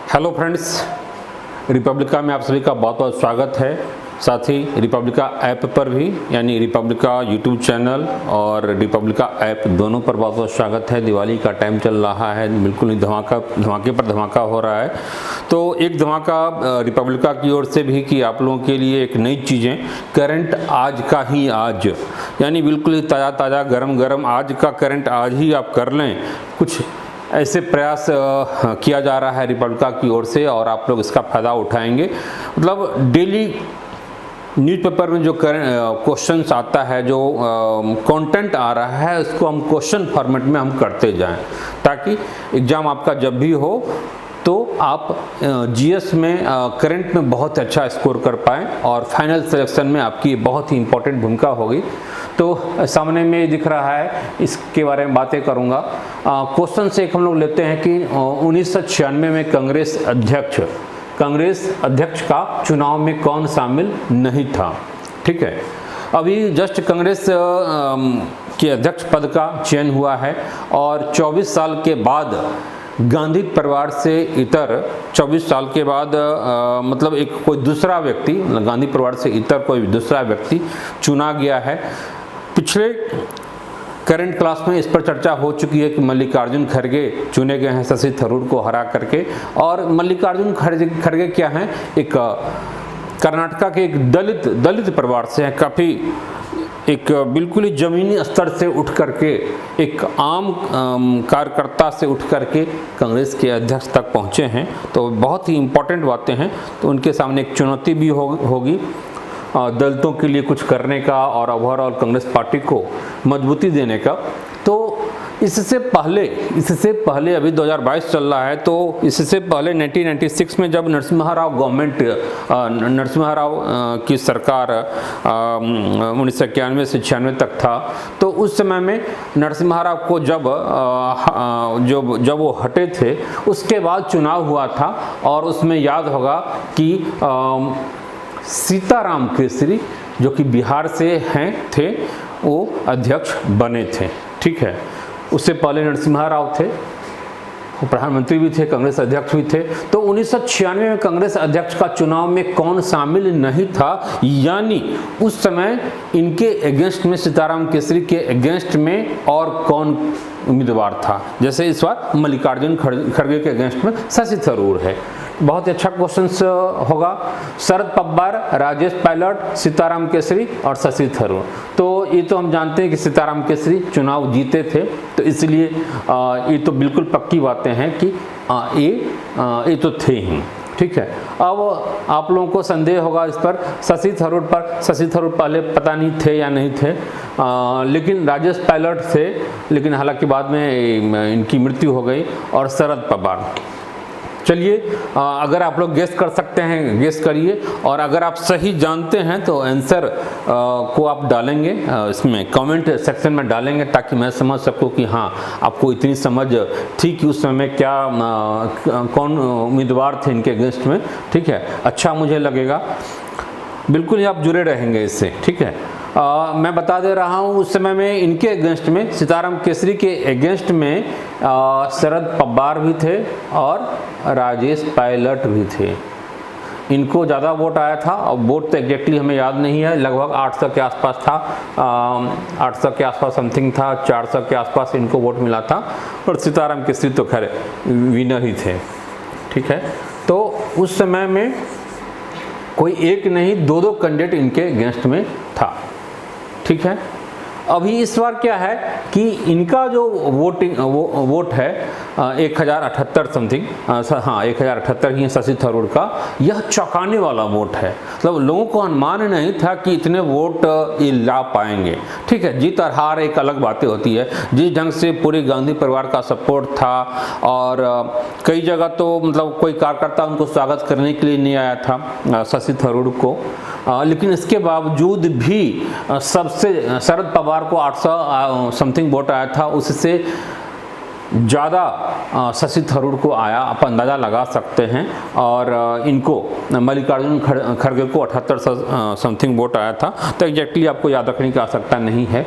Hello friends, Republica में आप सभी का बहुत बहुत स्वागत है। साथ ही रिपब्लिका ऐप पर भी, यानी रिपब्लिका यूट्यूब चैनल और रिपब्लिका ऐप दोनों पर बहुत बहुत स्वागत है। दिवाली का टाइम चल रहा है, बिल्कुल ही धमाके पर धमाका हो रहा है। तो एक धमाका रिपब्लिका की ओर से भी कि आप लोगों के लिए एक नई चीज़ें, करंट आज का ही आज, यानी बिल्कुल ही ताज़ा ताज़ा गरम गरम आज का करंट आज ही आप कर लें, कुछ ऐसे प्रयास किया जा रहा है रिपब्लिका की ओर से और आप लोग इसका फ़ायदा उठाएंगे। मतलब डेली न्यूज़पेपर में जो क्वेश्चंस आता है, जो कंटेंट आ रहा है, उसको हम क्वेश्चन फॉर्मेट में हम करते जाएं, ताकि एग्ज़ाम आपका जब भी हो तो आप जीएस में करंट में बहुत अच्छा स्कोर कर पाएँ और फाइनल सिलेक्शन में आपकी बहुत ही इम्पोर्टेंट भूमिका होगी। तो सामने में दिख रहा है, इसके बारे में बातें करूंगा। क्वेश्चन से एक हम लोग लेते हैं कि 1996 में कांग्रेस अध्यक्ष का चुनाव में कौन शामिल नहीं था। ठीक है, अभी जस्ट कांग्रेस के अध्यक्ष पद का चयन हुआ है और 24 साल के बाद गांधी परिवार से इतर 24 साल के बाद मतलब एक कोई दूसरा व्यक्ति, गांधी परिवार से इतर कोई दूसरा व्यक्ति चुना गया है। पिछले करंट क्लास में इस पर चर्चा हो चुकी है कि मल्लिकार्जुन खड़गे चुने गए हैं शशि थरूर को हरा करके। और मल्लिकार्जुन खड़गे क्या हैं, एक कर्नाटका के एक दलित परिवार से हैं, काफ़ी एक बिल्कुल ही ज़मीनी स्तर से उठ करके, एक आम कार्यकर्ता से उठ करके कांग्रेस के अध्यक्ष तक पहुँचे हैं। तो बहुत ही इम्पोर्टेंट बातें हैं। तो उनके सामने एक चुनौती भी होगी दलितों के लिए कुछ करने का और ओवरऑल कांग्रेस पार्टी को मजबूती देने का। तो इससे पहले अभी 2022 चल रहा है, तो इससे पहले 1996 में जब नरसिम्हा राव की सरकार 1991 से 96 तक था, तो उस समय में नरसिम्हा राव को जब वो हटे थे, उसके बाद चुनाव हुआ था और उसमें याद होगा कि सीताराम केसरी जो कि बिहार से थे, वो अध्यक्ष बने थे। ठीक है, उससे पहले नरसिम्हा राव थे, वो प्रधानमंत्री भी थे, कांग्रेस अध्यक्ष भी थे। तो 1996 में कांग्रेस अध्यक्ष का चुनाव में कौन शामिल नहीं था, यानी उस समय इनके अगेंस्ट में, सीताराम केसरी के अगेंस्ट में और कौन उम्मीदवार था। जैसे इस बार मल्लिकार्जुन खड़गे के अगेंस्ट में शशि थरूर है। बहुत ही अच्छा क्वेश्चन होगा। शरद पवार, राजेश पायलट, सीताराम केसरी और शशि थरूर। तो ये तो हम जानते हैं कि सीताराम केसरी चुनाव जीते थे, तो इसलिए ये तो बिल्कुल पक्की बातें हैं कि ये तो थे ही। ठीक है, अब आप लोगों को संदेह होगा इस पर, शशि थरूर पर। शशि थरूर पहले पता नहीं थे या नहीं थे, लेकिन राजेश पायलट थे, लेकिन हालांकि बाद में इनकी मृत्यु हो गई। और शरद पवार, चलिए अगर आप लोग गेस कर सकते हैं गेस करिए, और अगर आप सही जानते हैं तो आंसर को आप डालेंगे इसमें कमेंट सेक्शन में डालेंगे, ताकि मैं समझ सकूं कि हाँ, आपको इतनी समझ थी कि उस समय क्या कौन उम्मीदवार थे इनके अगेंस्ट में। ठीक है, अच्छा मुझे लगेगा, बिल्कुल ही आप जुड़े रहेंगे इससे। ठीक है, मैं बता दे रहा हूँ, उस समय में इनके अगेंस्ट में, सीताराम केसरी के अगेंस्ट में शरद पवार भी थे और राजेश पायलट भी थे। इनको ज़्यादा वोट आया था, और वोट तो एग्जैक्टली हमें याद नहीं है, लगभग 800 के आसपास था, 800 के आसपास समथिंग था, 400 के आसपास इनको वोट मिला था। और सीताराम केसरी तो खैर विनर ही थे। ठीक है, तो उस समय में कोई एक नहीं, दो कैंडिडेट इनके अगेंस्ट में था। ठीक है, अभी इस बार क्या है कि इनका जो वोट है 1078 समथिंग, हाँ 1078 ही शशि थरूर का, यह चौंकाने वाला वोट है। मतलब लोगों को अनुमान नहीं था कि इतने वोट ये ला पाएंगे। ठीक है, जीत और हार एक अलग बातें होती है। जिस ढंग से पूरे गांधी परिवार का सपोर्ट था, और कई जगह तो मतलब कोई कार्यकर्ता उनको स्वागत करने के लिए नहीं आया था शशि थरूर को, लेकिन इसके बावजूद भी सबसे शरद पवार को 800 समथिंग वोट आया था, उससे ज़्यादा शशि थरूर को आया, आप अंदाज़ा लगा सकते हैं। और इनको मल्लिकार्जुन खड़गे को 78 समथिंग वोट आया था। तो एग्जैक्टली आपको याद रखने की आवश्यकता नहीं है,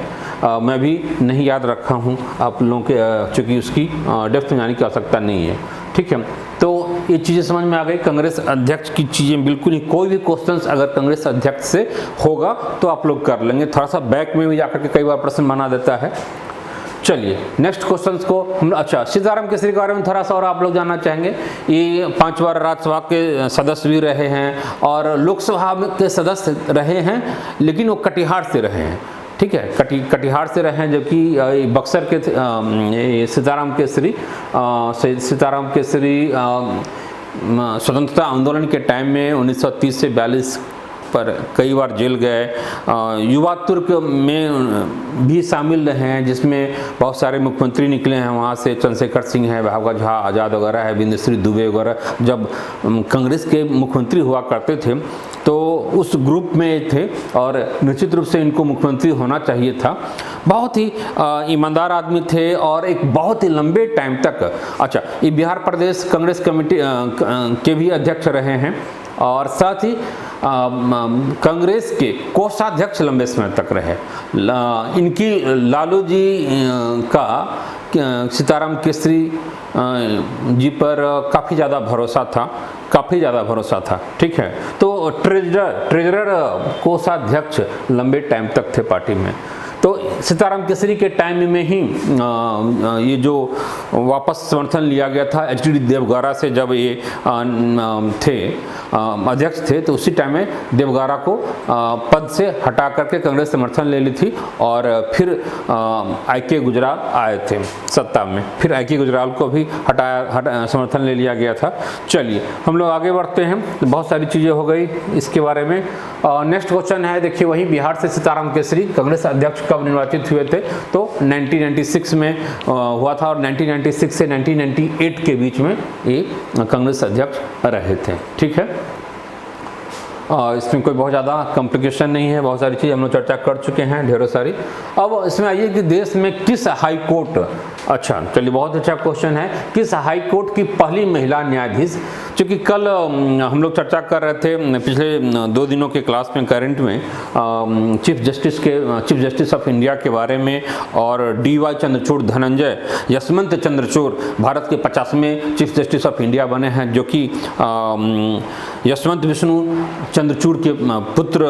मैं भी नहीं याद रखा हूँ, आप लोगों के चूँकि उसकी डेप्थ में जाने की आवश्यकता नहीं है। ठीक है, तो ये चीज़ें समझ में आ गई। कांग्रेस अध्यक्ष की चीज़ें बिल्कुल ही, कोई भी क्वेश्चंस अगर कांग्रेस अध्यक्ष से होगा तो आप लोग कर लेंगे। थोड़ा सा बैक में भी जाकर के कई बार प्रश्न बना देता है। चलिए नेक्स्ट क्वेश्चन को हम, अच्छा, सीताराम केसरी के बारे में थोड़ा सा और आप लोग जानना चाहेंगे। ये 5 बार राज्यसभा के सदस्य भी रहे हैं और लोकसभा के सदस्य रहे हैं, लेकिन वो कटिहार से रहे हैं, ठीक है, कटिहार से रहे हैं, जबकि बक्सर के सीताराम केसरी स्वतंत्रता आंदोलन के टाइम में 1930 से 42 पर कई बार जेल गए। युवा तुर्क में भी शामिल रहे हैं, जिसमें बहुत सारे मुख्यमंत्री निकले हैं वहाँ से, चंद्रशेखर सिंह है, भागवत झा आज़ाद वगैरह है, बिंदुश्री दुबे वगैरह जब कांग्रेस के मुख्यमंत्री हुआ करते थे तो उस ग्रुप में थे और निश्चित रूप से इनको मुख्यमंत्री होना चाहिए था। बहुत ही ईमानदार आदमी थे और एक बहुत ही लंबे टाइम तक, अच्छा, ये बिहार प्रदेश कांग्रेस कमेटी के भी अध्यक्ष रहे हैं और साथ ही कांग्रेस के कोषाध्यक्ष लंबे समय तक रहे। इनकी लालू जी का सीताराम केसरी जी पर काफ़ी ज़्यादा भरोसा था, ठीक है। तो ट्रेजरर कोषाध्यक्ष लंबे टाइम तक थे पार्टी में। तो सीताराम केसरी के टाइम में ही ये जो वापस समर्थन लिया गया था एचडी देवगौड़ा से, जब ये अध्यक्ष थे, तो उसी टाइम में देवगौड़ा को पद से हटा करके कांग्रेस समर्थन ले ली थी और फिर आई.के. गुजराल आए थे सत्ता में, फिर आई.के. गुजराल को भी समर्थन ले लिया गया था। चलिए हम लोग आगे बढ़ते हैं, बहुत सारी चीज़ें हो गई इसके बारे में। नेक्स्ट क्वेश्चन है, देखिए वही बिहार से सीताराम केसरी कांग्रेस अध्यक्ष कब निर्वाचित हुए थे? तो 1996 में हुआ था और 1996 से 1998 के बीच में ये कांग्रेस अध्यक्ष रहे थे, ठीक है। इसमें कोई बहुत ज़्यादा कॉम्प्लिकेशन नहीं है, बहुत सारी चीज़ हम लोग चर्चा कर चुके हैं, ढेरों सारी। अब इसमें आइए कि देश में किस हाई कोर्ट, अच्छा चलिए बहुत अच्छा क्वेश्चन है, किस हाई कोर्ट की पहली महिला न्यायाधीश, क्योंकि कल हम लोग चर्चा कर रहे थे पिछले 2 दिनों के क्लास में करंट में चीफ जस्टिस ऑफ इंडिया के बारे में, और डी.वाई. चंद्रचूड़ धनंजय यशवंत चंद्रचूड़ भारत के 50वें चीफ जस्टिस ऑफ इंडिया बने हैं, जो कि यशवंत विष्णु चंद्रचूड़ के पुत्र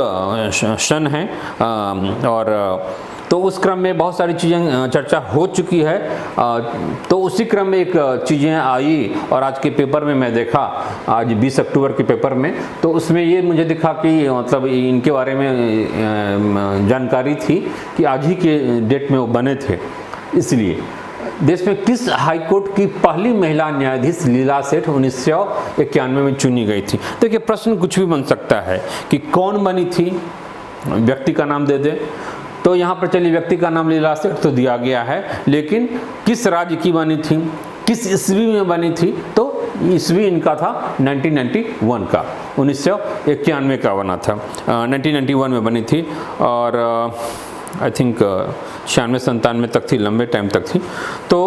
सन हैं। और तो उस क्रम में बहुत सारी चीज़ें चर्चा हो चुकी है। तो उसी क्रम में एक चीज़ें आई और आज के पेपर में मैं देखा, आज 20 अक्टूबर के पेपर में, तो उसमें ये मुझे दिखा कि मतलब इनके बारे में जानकारी थी कि आज ही के डेट में वो बने थे। इसलिए देश में किस हाईकोर्ट की पहली महिला न्यायाधीश लीला सेठ 1991 में चुनी गई थी? देखिए प्रश्न कुछ भी बन सकता है कि कौन बनी थी, व्यक्ति का नाम दे दे, तो यहाँ पर चलिए व्यक्ति का नाम लीला सेठ तो दिया गया है, लेकिन किस राज्य की बनी थी, किस ईस्वी में बनी थी? तो ईस्वी इनका था 1991 का, 1991 का बना था, 1991 में बनी थी और आई थिंक 96-97 तक थी, लंबे टाइम तक थी। तो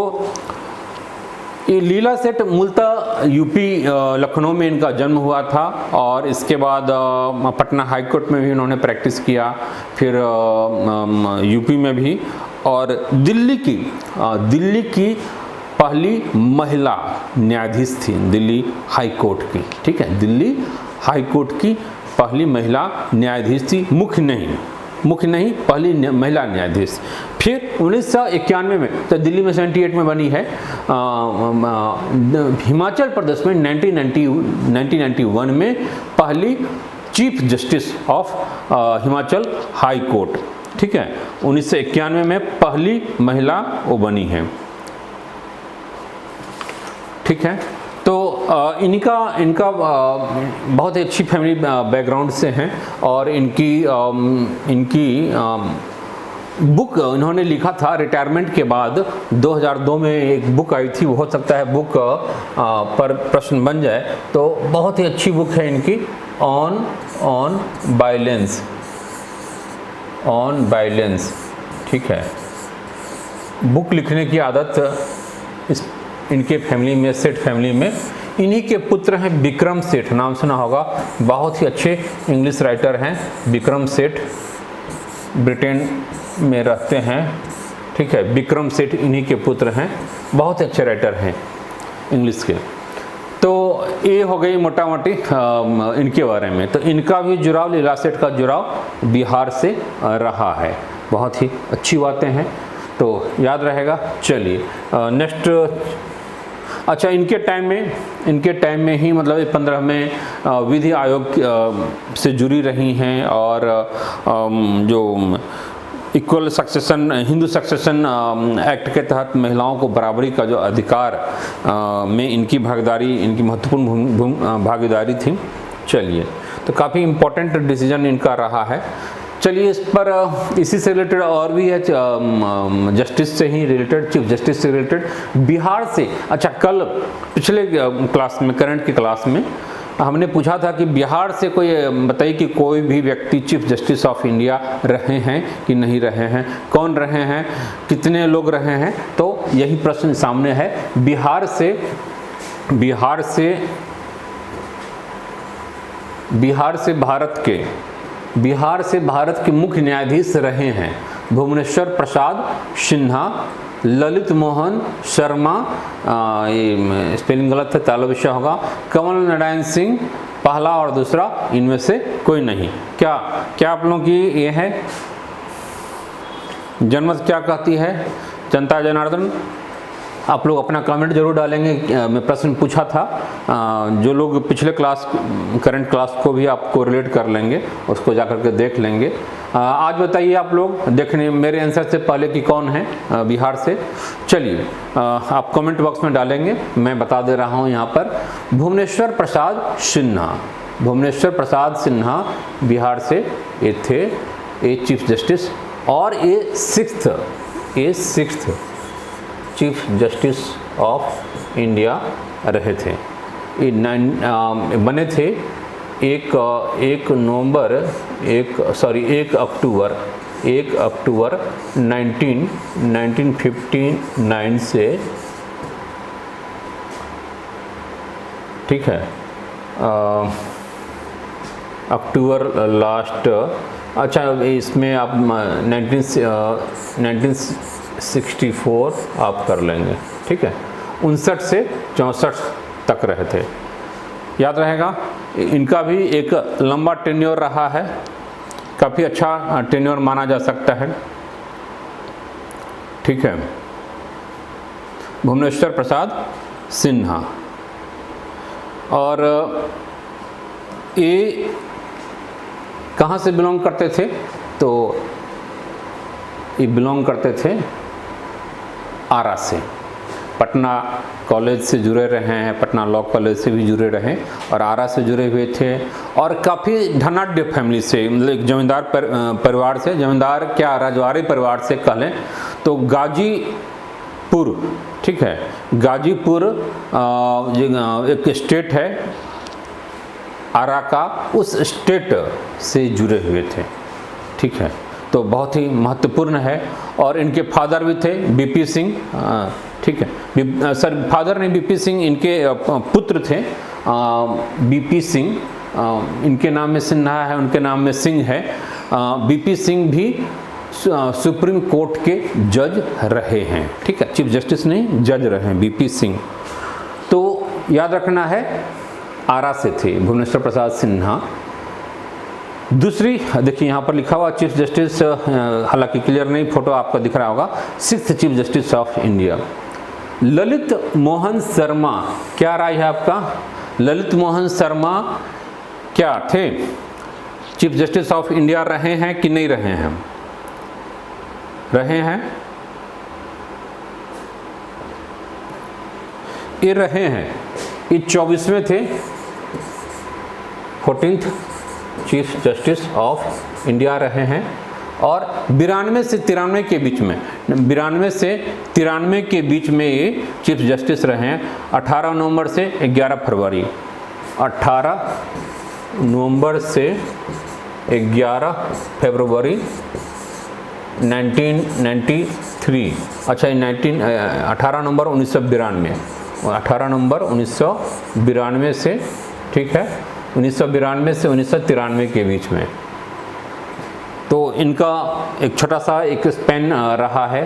ये लीला सेठ मूलतः यूपी लखनऊ में इनका जन्म हुआ था और इसके बाद पटना हाई कोर्ट में भी उन्होंने प्रैक्टिस किया, फिर यूपी में भी, और दिल्ली की पहली महिला न्यायाधीश थी दिल्ली हाई कोर्ट की, ठीक है, दिल्ली हाई कोर्ट की पहली महिला न्यायाधीश थी, मुख्य नहीं पहली महिला न्यायाधीश। फिर 1991 में, तो दिल्ली में 78 में बनी है, हिमाचल प्रदेश में 1991 में पहली chief justice of Himachal high court, ठीक है, 1991 में पहली महिला वो बनी है, ठीक है। तो इनका बहुत ही अच्छी फैमिली बैकग्राउंड से हैं और इनकी बुक इन्होंने लिखा था रिटायरमेंट के बाद, 2002 में एक बुक आई थी, हो सकता है बुक पर प्रश्न बन जाए, तो बहुत ही अच्छी बुक है इनकी, ऑन वायलेंस, ठीक है। बुक लिखने की आदत इनके फैमिली में, सेठ फैमिली में, इन्हीं के पुत्र हैं विक्रम सेठ, नाम सुना होगा, बहुत ही अच्छे इंग्लिश राइटर हैं विक्रम सेठ, ब्रिटेन में रहते हैं, ठीक है, विक्रम सेठ इन्हीं के पुत्र हैं, बहुत अच्छे राइटर हैं इंग्लिश के। तो ये हो गई मोटा मोटी इनके बारे में। तो इनका भी जुड़ाव, लीला सेठ का जुड़ाव बिहार से रहा है। बहुत ही अच्छी बातें हैं, तो याद रहेगा। चलिए नेक्स्ट, अच्छा इनके टाइम में ही मतलब 15वें विधि आयोग से जुड़ी रही हैं, और जो equal succession, Hindu succession act के तहत महिलाओं को बराबरी का जो अधिकार में इनकी भागीदारी, इनकी महत्वपूर्ण भागीदारी थी। चलिए, तो काफ़ी इम्पोर्टेंट डिसीजन इनका रहा है। चलिए इस पर, इसी से रिलेटेड और भी है, जस्टिस से ही रिलेटेड, चीफ जस्टिस से रिलेटेड बिहार से। अच्छा, कल पिछले क्लास में, करंट की क्लास में हमने पूछा था कि बिहार से कोई बताइए कि कोई भी व्यक्ति चीफ जस्टिस ऑफ इंडिया रहे हैं कि नहीं रहे हैं, कौन रहे हैं, कितने लोग रहे हैं। तो यही प्रश्न सामने है। बिहार से भारत के मुख्य न्यायाधीश रहे हैं भुवनेश्वर प्रसाद सिन्हा, ललित मोहन शर्मा, ये स्पेलिंग गलत है, ताला विषय होगा, कमल नारायण सिंह, पहला और दूसरा, इनमें से कोई नहीं। क्या आप लोगों की ये है जनमत क्या कहती है? जनता जनार्दन, आप लोग अपना कमेंट जरूर डालेंगे। मैं प्रश्न पूछा था, जो लोग पिछले क्लास, करंट क्लास को भी आपको रिलेट कर लेंगे, उसको जाकर के देख लेंगे। आज बताइए आप लोग, देखने मेरे आंसर से पहले कि कौन है बिहार से। चलिए आप कमेंट बॉक्स में डालेंगे, मैं बता दे रहा हूँ यहाँ पर। भुवनेश्वर प्रसाद सिन्हा बिहार से ये थे, ये चीफ जस्टिस, और ये sixth chief justice of India रहे थे। ये बने थे 1 अक्टूबर 1959 से, ठीक है, अक्टूबर लास्ट। अच्छा, इसमें आप 1964 आप कर लेंगे, ठीक है। 59 से 64 तक रहे थे, याद रहेगा। इनका भी एक लंबा टेन्योर रहा है, काफ़ी अच्छा टेन्योर माना जा सकता है, ठीक है। भुवनेश्वर प्रसाद सिन्हा, और ये कहाँ से बिलोंग करते थे? तो ये बिलोंग करते थे आरा से, पटना कॉलेज से जुड़े रहे हैं, पटना लॉ कॉलेज से भी जुड़े रहे, और आरा से जुड़े हुए थे, और काफ़ी धनाढ्य फैमिली से, मतलब जमींदार परिवार से, जमींदार क्या रजवाड़ी परिवार से कह लें तो गाजीपुर, ठीक है, गाजीपुर एक स्टेट है आरा का, उस स्टेट से जुड़े हुए थे, ठीक है। तो बहुत ही महत्वपूर्ण है। और इनके फादर भी थे बीपी सिंह, ठीक है, सर फादर नहीं बीपी सिंह, इनके पुत्र थे बीपी सिंह, इनके नाम में सिन्हा है, उनके नाम में सिंह है। बीपी सिंह भी सुप्रीम कोर्ट के जज रहे हैं, ठीक है, चीफ जस्टिस नहीं, जज रहे हैं बीपी सिंह। तो याद रखना है, आरा से थे भुवनेश्वर प्रसाद सिन्हा। दूसरी देखिए यहाँ पर लिखा हुआ चीफ जस्टिस, हालांकि क्लियर नहीं, फोटो आपको दिख रहा होगा, 6th chief justice of India Lalit Mohan Sharma. क्या राय है आपका? ललित मोहन शर्मा क्या थे? चीफ जस्टिस ऑफ इंडिया रहे हैं कि नहीं रहे हैं? रहे हैं, ये रहे हैं, ये 24वें थे, 14th chief justice of India रहे हैं। और 92 से 93 के बीच में, 92 से 93 के बीच में ये चीफ जस्टिस रहे हैं। 18 नवंबर से 11 फरवरी, 18 नवंबर से 11 फरवरी 1993। अच्छा, 18 नवंबर 1992, 18 नवंबर 1992 से, ठीक है, 1992 से 1993 के बीच में तो इनका एक छोटा सा एक स्पेन रहा है,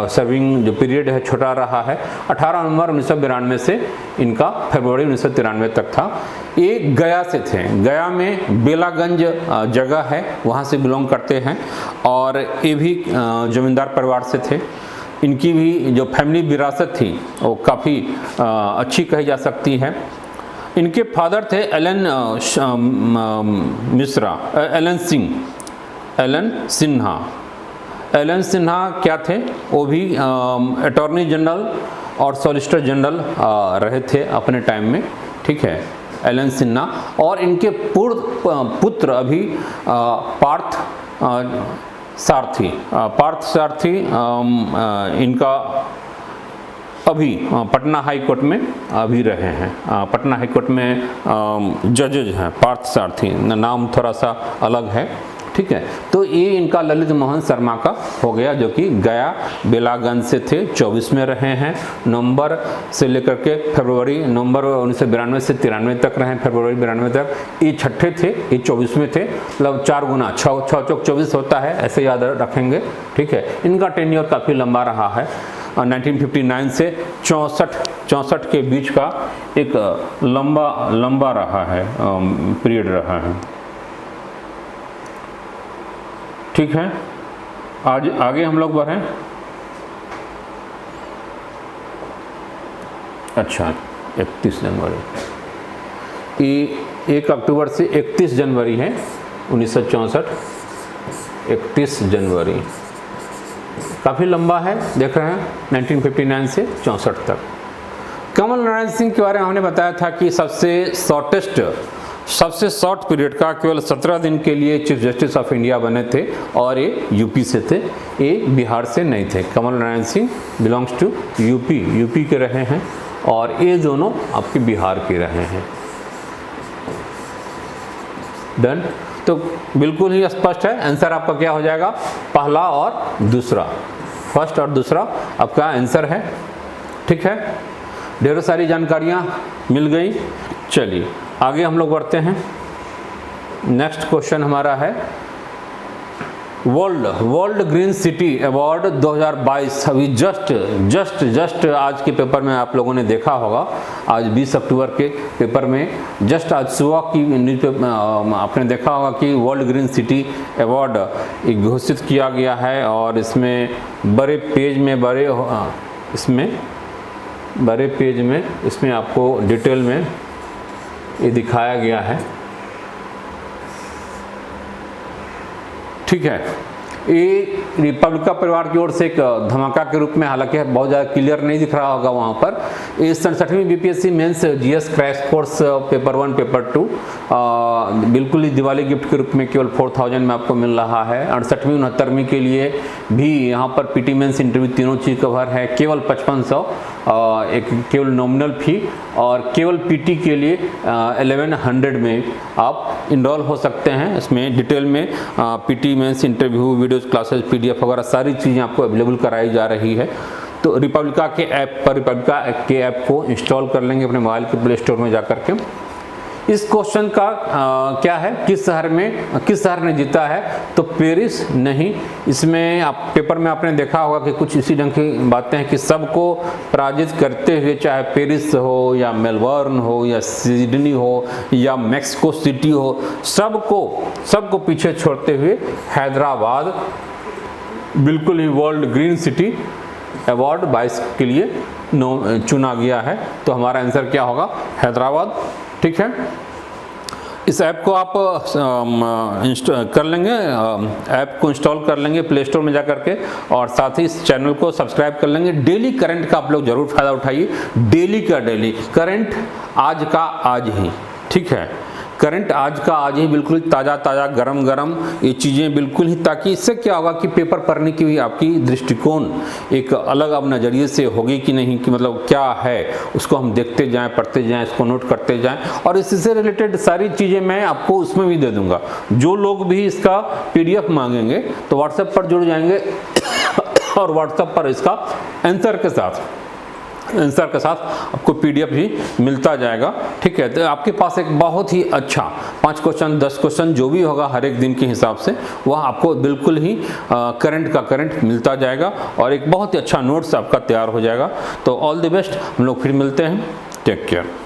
सर्विंग जो पीरियड है छोटा रहा है। 18 नवंबर 1992 से इनका फरवरी 1993 तक था। ये गया से थे, गया में बेलागंज जगह है, वहाँ से बिलोंग करते हैं और ये भी जमींदार परिवार से थे। इनकी भी जो फैमिली विरासत थी वो काफ़ी अच्छी कही जा सकती है। इनके फादर थे एलन सिन्हा। एलन सिन्हा क्या थे? वो भी अटॉर्नी जनरल और सॉलिसिटर जनरल रहे थे अपने टाइम में, ठीक है, एलन सिन्हा। और इनके पुत्र अभी पार्थ सारथी इनका अभी पटना हाई कोर्ट में अभी रहे हैं, पटना हाई कोर्ट में जजेज हैं पार्थ सारथी, नाम थोड़ा सा अलग है, ठीक है। तो ये इनका ललित मोहन शर्मा का हो गया, जो कि गया बेलागंज से थे, 24 में रहे हैं। नवंबर से लेकर के नवंबर 1992 से 93 तक रहे, फरवरी 92 तक। ये छठे थे, ये 24 में थे, मतलब 4 गुना 6 चौक 24 होता है, ऐसे याद रखेंगे, ठीक है। इनका टेन्योर काफ़ी लंबा रहा है, 1959 से 64 के बीच का एक लंबा रहा है, पीरियड रहा है, ठीक है। आज आगे हम लोग बढ़ें। अच्छा, 31 जनवरी, ये 1 अक्टूबर से 31 जनवरी है 1964, 31 जनवरी, काफ़ी लंबा है, देख रहे हैं, 1959 से 64 तक। कमल नारायण सिंह के बारे में हमने बताया था कि सबसे शॉर्ट पीरियड का केवल 17 दिन के लिए चीफ जस्टिस ऑफ इंडिया बने थे और ये यूपी से थे, ये बिहार से नहीं थे। Kamal Narayan Singh belongs to UP के रहे हैं और ये दोनों आपके बिहार के रहे हैं। डन, तो बिल्कुल ही स्पष्ट है, आंसर आपका क्या हो जाएगा, पहला और दूसरा, फर्स्ट और दूसरा आपका आंसर है, ठीक है। ढेरों सारी जानकारियाँ मिल गई। चलिए आगे हम लोग बढ़ते हैं। नेक्स्ट क्वेश्चन हमारा है वर्ल्ड ग्रीन सिटी अवार्ड 2022। अभी जस्ट आज के पेपर में आप लोगों ने देखा होगा, आज 20 अक्टूबर के पेपर में जस्ट आज सुबह की न्यूज पे आपने देखा होगा कि वर्ल्ड ग्रीन सिटी अवार्ड घोषित किया गया है और इसमें बड़े पेज में इसमें आपको डिटेल में ये दिखाया गया है, ठीक है। ये रिपब्लिका परिवार की ओर से एक धमाका के रूप में, हालांकि बहुत ज़्यादा क्लियर नहीं दिख रहा होगा वहाँ पर, इस 67वीं BPSC mains GS crash course paper 1 paper 2 बिल्कुल ही दिवाली गिफ्ट के रूप में केवल 4000 में आपको मिल रहा है। 68वीं 69वीं के लिए भी यहाँ पर पीटी मेंस इंटरव्यू तीनों चीज़ कवर है, केवल 5500 एक केवल नॉमिनल फी, और केवल पीटी के लिए 1100 में आप इनरोल हो सकते हैं। इसमें डिटेल में PT mains interview, videos, classes, PDF वगैरह सारी चीज़ें आपको अवेलेबल कराई जा रही है। तो रिपब्लिका के ऐप को इंस्टॉल कर लेंगे अपने मोबाइल के प्ले स्टोर में जाकर के। इस क्वेश्चन का क्या है, किस शहर ने जीता है, तो पेरिस नहीं। इसमें आप पेपर में आपने देखा होगा कि कुछ इसी ढंग की बातें हैं कि सबको पराजित करते हुए, चाहे पेरिस हो या मेलबर्न हो या सिडनी हो या मैक्सिको सिटी हो, सबको पीछे छोड़ते हुए हैदराबाद बिल्कुल ही वर्ल्ड ग्रीन सिटी अवार्ड 22 के लिए चुना गया है। तो हमारा आंसर क्या होगा, हैदराबाद, ठीक है। इस ऐप को आप कर लेंगे, ऐप को इंस्टॉल कर लेंगे प्ले स्टोर में जा करके, और साथ ही इस चैनल को सब्सक्राइब कर लेंगे। डेली करंट का आप लोग जरूर फायदा उठाइए, डेली करंट आज का आज ही, ठीक है। करंट आज का आज ही, बिल्कुल ताज़ा गरम ये चीज़ें बिल्कुल ही, ताकि इससे क्या होगा कि पेपर पढ़ने की भी आपकी दृष्टिकोण एक अलग अब नज़रिए से होगी कि नहीं, कि मतलब क्या है उसको हम देखते जाएं, पढ़ते जाएं, इसको नोट करते जाएं, और इससे रिलेटेड सारी चीज़ें मैं आपको उसमें भी दे दूंगा। जो लोग भी इसका पीडीएफ मांगेंगे तो व्हाट्सएप पर जुड़ जाएंगे और व्हाट्सएप पर इसका आंसर के साथ आंसर के साथ आपको PDF भी मिलता जाएगा। ठीक है, तो आपके पास एक बहुत ही अच्छा 5 क्वेश्चन 10 क्वेश्चन जो भी होगा हर एक दिन के हिसाब से वह आपको बिल्कुल ही करंट का करंट मिलता जाएगा और एक बहुत ही अच्छा नोट्स आपका तैयार हो जाएगा। तो ऑल द बेस्ट, हम लोग फिर मिलते हैं। Take care.